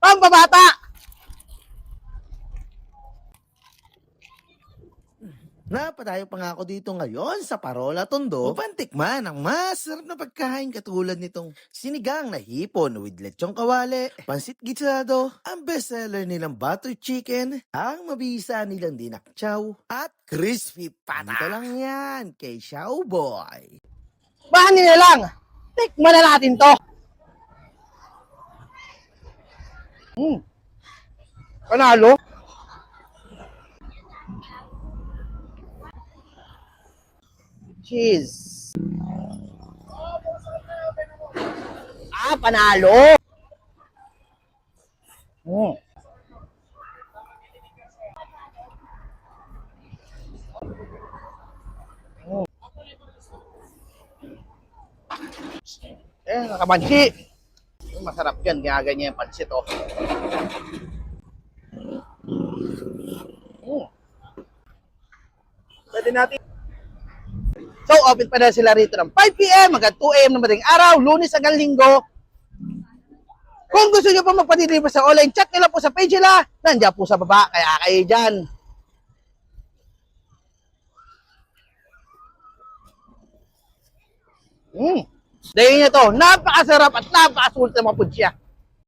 pambabata. Napadayo pa nga ako dito ngayon sa Parola, Tondo upang tikman ang masarap na pagkain katulad nitong sinigang na hipon with lechong kawali, pansit gisado, ang bestseller nilang butter chicken, ang mabisa nilang dinakchaw, at crispy pata. Dito lang yan kay Xiao Boy. Bahan nila lang. Tikman na natin to. Panalo. Cheese. Panalo. Nakamansi. Masarap yan. Ginaganyan yung pansit, oh. Pwede natin. So, open pa na sila rito ng 5 p.m. hanggang 2 a.m. ng madaling araw, Lunes hanggang Linggo. Kung gusto nyo pa magpa-deliver sa online, chat nila po sa page nila. Nandiyan po sa baba, kaya kayo dyan. Dahil nyo to, napakasarap at napakasulit na mga food siya.